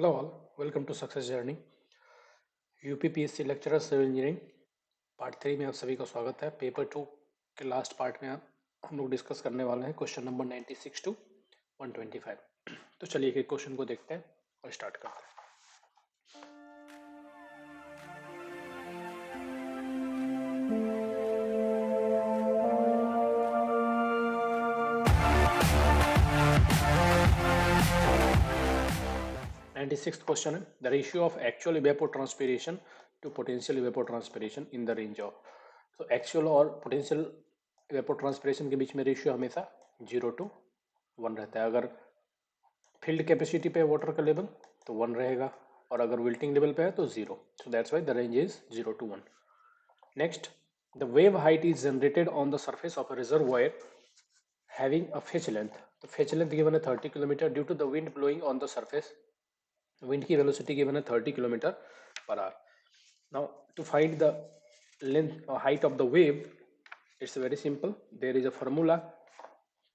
Hello all, welcome to success journey. UPPSC lecturer civil engineering part 3 में आप सभी का स्वागत है। पेपर 2 के लास्ट पार्ट में हम लोग डिस्कस करने वाले हैं क्वेश्चन नंबर 96 टू 125। तो चलिए एक क्वेश्चन को देखते हैं और स्टार्ट करते हैं। सिक्स्थ क्वेश्चन है, the ratio of actual evapotranspiration to potential evapotranspiration in the range of. तो एक्चुअल और पोटेंशियल इवेपोट्रांसपिरेशन के बीच में रेशियो हमेशा 0 to 1 रहता है। अगर फील्ड कैपेसिटी पे वाटर का लेवल तो 1 रहेगा और अगर विल्टिंग लेवल पे है तो 0। So that's why the range is 0 to 1। Next, the wave height is generated on the surface of a reservoir having a fetch length. तो फेच लेंथ गिवन है 30 kilometre due to the wind blowing on the surface. Wind की velocity given है 30 kilometre per hour. Now to find the length height of the wave, it's very simple, there is a formula.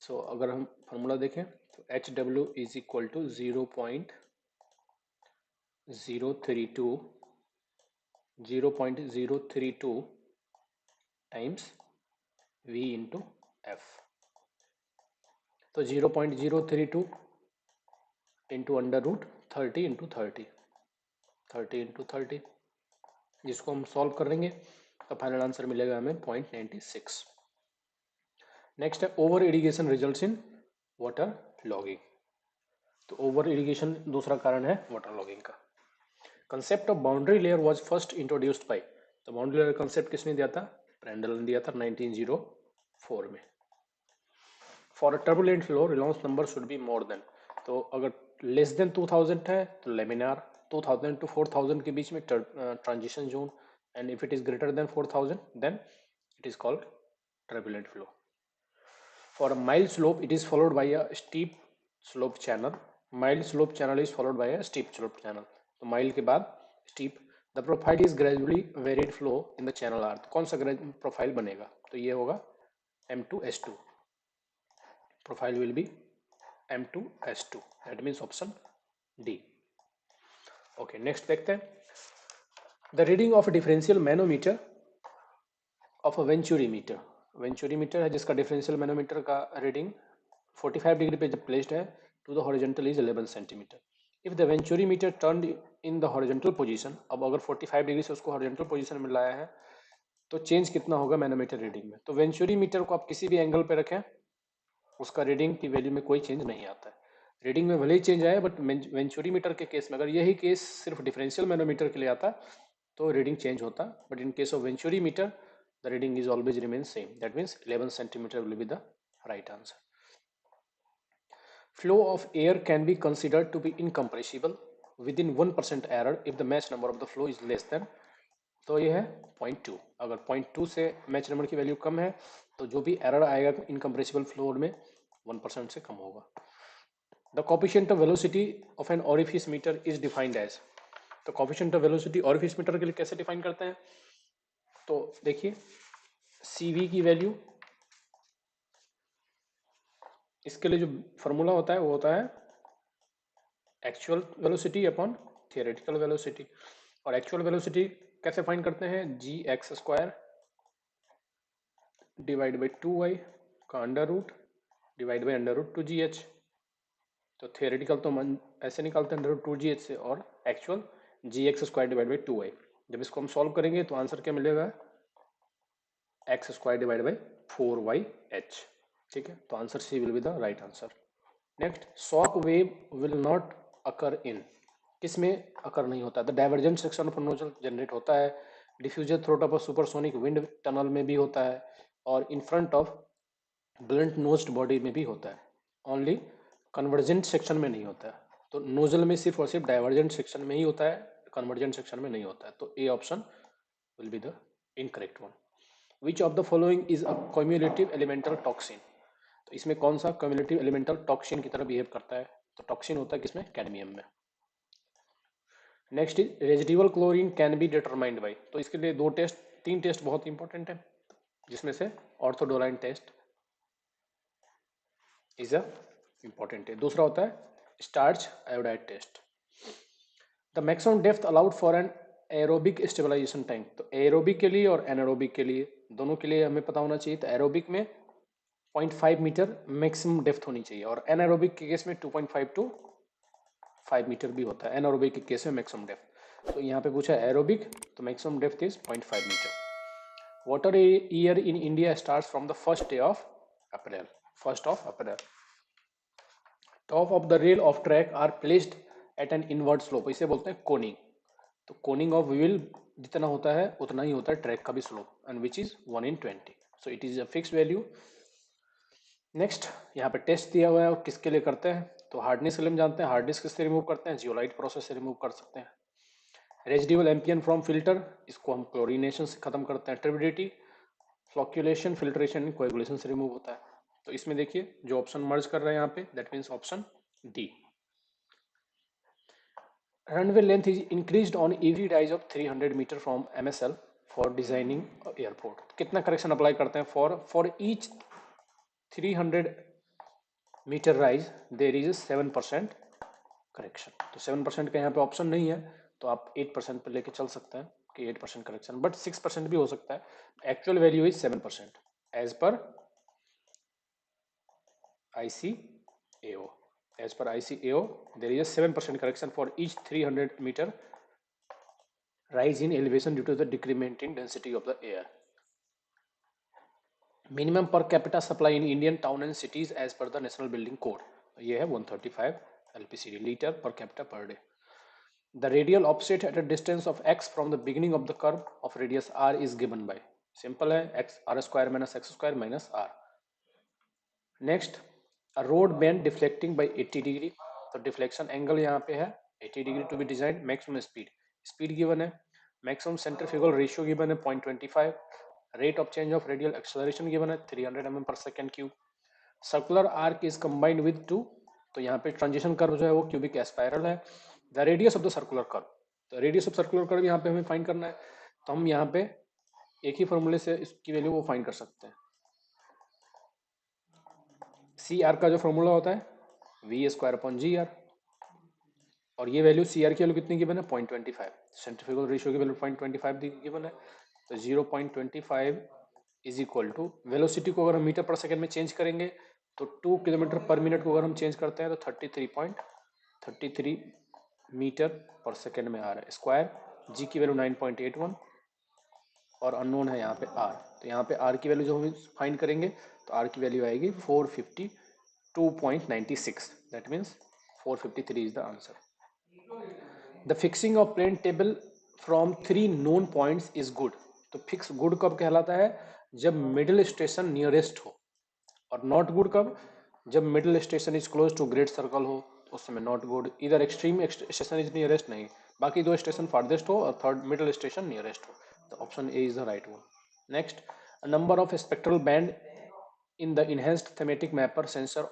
सो अगर हम formula देखें तो H W is equal to 0.032 times v into F. तो 0.032 into under root 30 into 30 जिसको हम solve करेंगे तो final answer मिलेगा हमें 0.96। नेक्स्ट है, over irrigation results in water logging. तो ओवर इरिगेशन दूसरा कारण है वाटर लॉगिंग का। Concept of boundary layer was first introduced by. तो बाउंड्री लेयर कंसेप्ट किसने दिया था? प्रेंडल ने दिया था 1904 में। For a turbulent flow Reynolds number should be more than. तो अगर लेस देन 2000 है तो लेमिनार, 2000 to 4000 के बीच में transition zone, and if it is greater than 4000 then it is called turbulent flow. For a mild slope, it is followed by a steep slope channel. Mild slope channel is followed by a steep slope channel. तो mild के बाद steep. The profile is gradually varied flow in the channel R. तो कौन सा profile बनेगा? तो ये होगा M2S2. Profile will be M2S2. That means option D. Okay, next देखते हैं. The reading of a differential manometer of a venturimeter. Venturimeter है जिसका डिफरेंशियल मैनोमीटर का रीडिंग 45 डिग्री पे जब प्लेस्ड है to the horizontal is 11 centimetre. If the venturimeter turned in the horizontal position, अब अगर 45 डिग्री से उसको हॉरिजॉन्टल पोजीशन में लाया है तो चेंज कितना होगा मैनोमीटर रीडिंग में? तो वेंचुरीमीटर को आप किसी भी एंगल पे रखें उसका रीडिंग की वैल्यू में कोई चेंज नहीं आता है। रीडिंग में भले ही चेंज आए बट वेंचुरीमीटर के केस में, अगर यही केस सिर्फ डिफरेंशियल मैनोमीटर के लिए आता तो रीडिंग चेंज होता, but in case of venturimeter the reading is always remains same. That means 11 centimeter will be the right answer. Flow of air can be considered to be incompressible within 1% error if the match number of the flow is less than, तो ये है 0.2। अगर 0.2 से match number की value कम है तो जो भी एरर आएगा इनकम्प्रेसिबल फ्लो में 1% से कम होगा। The coefficient of velocity of an orifice meter is defined as. तो coefficient of velocity orifice meter के लिए कैसे डिफाइन करते हैं? तो देखिए, CV की वैल्यू, इसके लिए जो फॉर्मूला होता है वो होता है actual velocity upon theoretical velocity. और एक्चुअल वेलोसिटी कैसे फाइंड करते हैं? gx² डिवाइड बाई 2y का under root divide by under root 2gh। तो थियोरेटिकल तो मन ऐसे निकालते हैं अंडर रूट 2gh से, और actual gx² divide by 2y। जब इसको हम सॉल्व करेंगे तो आंसर क्या मिलेगा? x² divide by 4yh। ठीक है, तो answer C will be the right answer. Next, shock wave will not occur in, किसमें अकर नहीं होता? The divergent section of nozzle generate होता है, diffuser throat of supersonic wind tunnel में भी होता है, और in front of blunt nosed body में भी होता है। ओनली कन्वर्जेंट सेक्शन में नहीं होता है। तो नोजल में सिर्फ और सिर्फ डाइवर्जेंट सेक्शन में ही होता है, कन्वर्जेंट सेक्शन में नहीं होता है। तो A option will be the incorrect one. Which of the following is a cumulative elemental toxin? तो इसमें कौन सा क्यूमुलेटिव एलिमेंटल टॉक्सिन की तरह बिहेव करता है? तो टॉक्सिन होता है किसमें? कैडमियम में। Next is residual chlorine can be determined by. तो इसके लिए तीन टेस्ट बहुत इंपॉर्टेंट है, जिसमें से orthotolidine test is a important है। दूसरा होता है starch iodide test. The maximum depth allowed for an aerobic stabilisation tank, तो एरोबिक के लिए और एनारोबिक के लिए दोनों के लिए हमें पता होना चाहिए। तो एरोबिक में 0.5 मीटर मैक्सिमम डेप्थ होनी चाहिए और एनारोबिक के केस में 2.5 टू 5 मीटर भी होता है एनारोबिक के केस में मैक्सिमम डेप्थ। तो यहाँ पे पूछा है एरोबिक, तो maximum depth is 0.5 metre. Water year in India start from the first day of April, 1 April. Top of the rail of track are placed at an inward slope, इसे बोलते हैं Koenig. तो कोनिंग ऑफ व्हील जितना होता है उतना ही होता है ट्रैक का भी slope, and which is 1/20, so it is a fix value. Next यहाँ पे टेस्ट दिया हुआ है और किसके लिए करते हैं, तो हार्डनेस के लिए हम जानते हैं, हार्डनेस किससे रिमूव करते हैं, जियोलाइट प्रोसेस से रिमूव कर सकते हैं। रेजिडुअल एम्पियन फ्रॉम फिल्टर, इसको हम क्लोरीनेशन से खत्म करते हैं। टर्बिडिटी, फ्लॉक्यूलेशन, फिल्ट्रेशन, कोएगुलेशन से रिमूव होता है। तो इसमें देखिए जो ऑप्शन मर्ज कर रहे हैं यहाँ पे, that means option D. Runway length is increased on every rise of 300 metre from MSL for designing airport. कितना करेक्शन अप्लाई करते हैं, for each 300 metre rise there is 7% correction. तो 7% का यहाँ पे ऑप्शन नहीं है, तो आप 8% पे लेके चल सकते हैं कि 8% करेक्शन, बट 6% भी हो सकता है। Actual value is 7% as per ICAO. As per ICAO, there is a 7% correction for each 300 meter rise in elevation due to the decrement in density of the air. Minimum per capita supply in Indian town and cities as per the National Building Code. ये है 135 LPCD liter per capita per day. The radial offset at a distance of x from the beginning of the curve of radius r is given by, simple है, x r square minus x square minus r. Next, a road bend deflecting by 80 degree, तो deflection angle यहाँ पे है 80 degree to be design. Maximum speed given है, maximum centrifugal ratio given है 0.25, rate of change of radial acceleration given है 300 mm per second cube. Circular arc is combined with 2, तो यहाँ पे ट्रांजिशन कर्व जो है वो क्यूबिक स्पाइरल है। The radius of the circular curve, तो रेडियस ऑफ सर्कुलर कर्व यहाँ पे हमें फाइंड करना है, तो हम यहाँ पे एक ही फॉर्मूले से इसकी वैल्यू वो फाइंड कर सकते हैं। सी आर का जो फॉर्मूला होता है V²/GR, और ये वैल्यू सी आर की वैल्यू कितनी गिवन है 0.25, सेंट्रीफ्यूगल रेशियो की वैल्यू 0.25 गिवन है, तो 0.25 इज इक्वल टू वेलोसिटी को अगर हम मीटर पर सेकेंड में चेंज करेंगे तो 2 किलोमीटर पर मिनट को अगर हम चेंज करते हैं तो 33.33 मीटर पर सेकेंड में आ रहा है स्क्वायर। जी की वैल्यू 9.81 और अननोन है यहाँ पे आर, तो यहाँ पे आर की वैल्यू जो हम फाइंड करेंगे तो आर की वैल्यू आएगी 452.96, that means 453 is the answer. The fixing of plane table from 3 known points is good, तो फिक्स गुड कब कहलाता है, जब मिडिल स्टेशन नियरेस्ट हो, और नॉट गुड कब, जब middle station is close to great circle हो, तो उस समय नॉट गुड। इधर एक्सट्रीम स्टेशन इज नियरेस्ट नहीं, बाकी दो स्टेशन फारदेस्ट हो और थर्ड मिडिल स्टेशन नियरेस्ट हो, तो option A is the right one. Next, number of spectral band in the enhanced thematic mapper sensor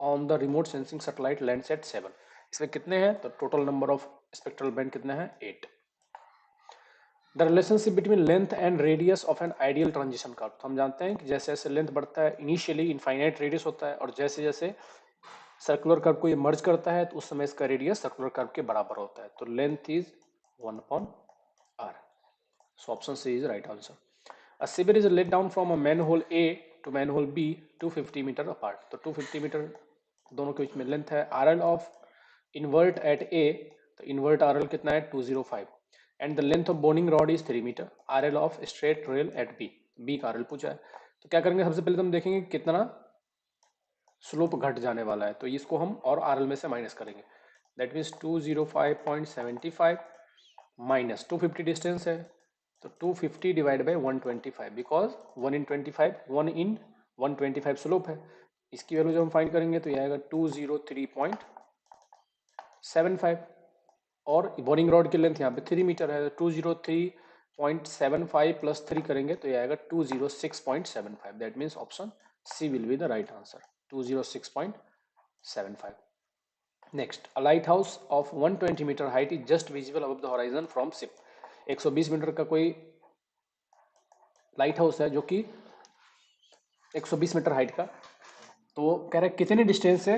on the remote sensing satellite Landsat 7, इसमें कितने हैं, तो total number of spectral band कितने हैं 8। The relationship between length and radius of an ideal transition curve, तो हम जानते हैं कि जैसे जैसे लेंथ बढ़ता है इनिशियली इनफाइनाइट रेडियस होता है, और जैसे जैसे सर्कुलर कर्व को ये मर्ज करता है तो उस समय इसका रेडियस सर्कुलर कर्व के बराबर होता है, तो length is 1/r, so option C is right answer. A sewer is let down from a manhole A to manhole B 250 metre apart, तो 250 मीटर दोनों के बीच में लेंथ है। RL of invert at A, तो इन्वर्ट RL कितना है 205, and the length of boning rod is 3 metre. RL of straight rail at B का RL पूछा है, तो क्या करेंगे, सबसे पहले तो हम देखेंगे कितना स्लोप घट जाने वाला है, तो इसको हम और RL में से माइनस करेंगे, दैट मीन्स 205.75 माइनस 250 डिस्टेंस है, तो 250 divide by 125, because 1 in 25 1 in 125 slope है। इसकी वैल्यू जब हम फाइंड करेंगे तो ये आएगा 203.75, और बोरिंग रॉड की लेंथ यहाँ पे 3 मीटर है, तो 203.75 प्लस 3 करेंगे तो ये आएगा 206.75, that means option C will be the right answer, 206.75। Next, a lighthouse of 120 metre height is just visible above the horizon from ship, 120 metre का कोई लाइट हाउस है जो कि 120 मीटर हाइट का, तो कह रहे हैं कितने डिस्टेंस से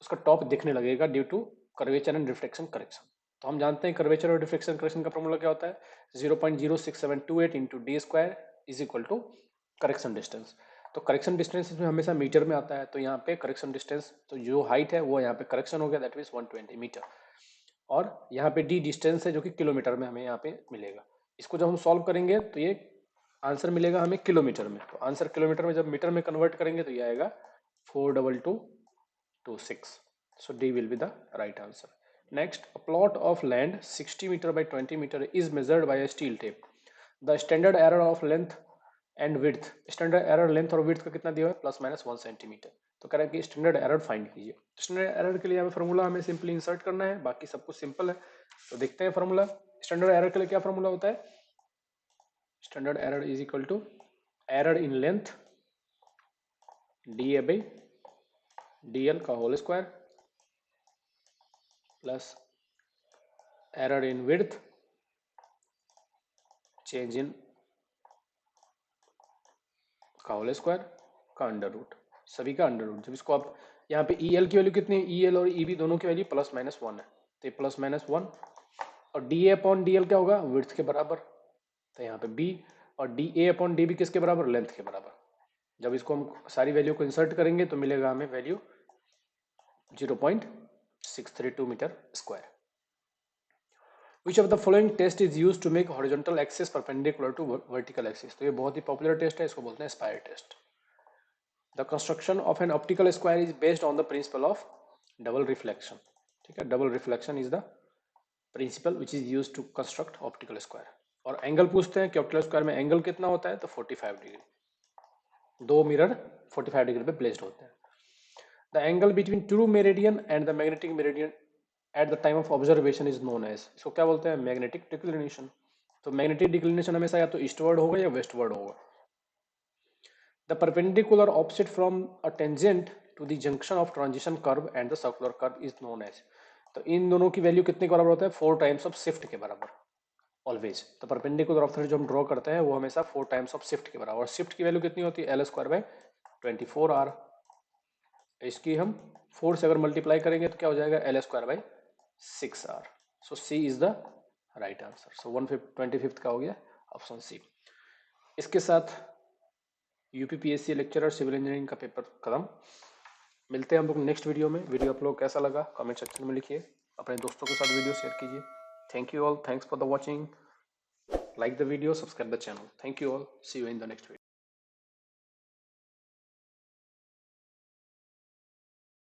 उसका टॉप दिखने लगेगा due to curvature and reflection correction, तो हम जानते हैं कर्वेचर और डिफ्लेक्शन करेक्शन का फॉर्मूला क्या होता है, 0.06728 into D square is equal to correction distance. तो करेक्शन डिस्टेंस इसमें हमेशा मीटर में आता है, तो यहाँ पे करेक्शन डिस्टेंस, तो जो हाइट है वो यहाँ पे करेक्शन हो गया, दैट मीन्स 120 मीटर, और यहाँ पे डी डिस्टेंस है जो कि किलोमीटर में हमें यहाँ पे मिलेगा। इसको जब हम सॉल्व करेंगे तो ये आंसर मिलेगा हमें किलोमीटर में, तो आंसर किलोमीटर में जब मीटर में कन्वर्ट करेंगे तो ये आएगा 42226। So D will be the right answer. Next, a plot of land 60 meter by 20 meter is measured by a steel tape. The standard error of length and width, standard error length और width का कितना दिया है, plus minus 1 centimetre. तो कह रहा है कि स्टैंडर्ड एरर फाइंड कीजिए। स्टैंडर्ड एरर के लिए हमें फॉर्मूला हमें सिंपली इंसर्ट करना है, बाकी सब कुछ सिंपल है। तो देखते हैं फॉर्मूला। स्टैंडर्ड एरर के लिए क्या फॉर्मूला होता है, standard error is equal to error in length D A by D L का whole square plus error in width change in का होल स्क्वायर का अंडर रूट, सभी का अंडर रूट। जब इसको आप यहाँ पे ई एल की वैल्यू कितनी है, ई एल और ई बी दोनों की वैल्यू प्लस माइनस 1 है, तो प्लस माइनस 1, और D A upon D L क्या होगा, विड्थ के बराबर, तो यहाँ पे बी, और D A upon D B किसके बराबर, लेंथ के बराबर। जब इसको हम सारी वैल्यू को इंसर्ट करेंगे तो मिलेगा हमें value 0.632 metre square. Which of the following test is used to make horizontal axis perpendicular to vertical axis? तो ये बहुत ही पॉपुलर टेस्ट है, इसको बोलते हैं spire test. The construction of an optical square is based on the principle of double reflection। ठीक है, double reflection is the principle which is used to construct optical square। और एंगल पूछते हैं कि ऑप्टिकल स्क्वायर में angle कितना होता है, तो 45 डिग्री, दो मिरर 45 डिग्री पे प्लेस्ड होते हैं। The angle between true meridian and the magnetic meridian at the time of observation is known as, इसको क्या बोलते हैं, मैग्नेटिक डिक्लिनेशन। तो मैग्नेटिक डिक्लिनेशन हमेशा या तो ईस्टवर्ड होगा या वेस्टवर्ड होगा। The perpendicular opposite from a tangent to the junction of transition curve and the circular curve is known as, तो इन दोनों की वैल्यू कितने के बराबर होता है, 4 टाइम्स ऑफ शिफ्ट के बराबर ऑलवेज। तो परपेंडिकुलर ऑप्शन जो हम ड्रॉ करते हैं वो हमेशा 4 टाइम्स ऑफ शिफ्ट के बराबर, और शिफ्ट की वैल्यू कितनी होती है, एल स्क्वायर बाय 24r। इसकी हम 4 से अगर मल्टीप्लाई करेंगे तो क्या हो जाएगा, L square by 6r। So C is the right answer. सो 125 का हो गया ऑप्शन सी। इसके साथ यूपीपीएससी लेक्चरर सिविल इंजीनियरिंग का पेपर खत्म। मिलते हैं हम लोग नेक्स्ट वीडियो में। वीडियो आप लोग कैसा लगा कमेंट सेक्शन में लिखिए, अपने दोस्तों के साथ वीडियो शेयर कीजिए। Thank you all, thanks for the watching, like the video, subscribe the channel. Thank you all, see you in the next video.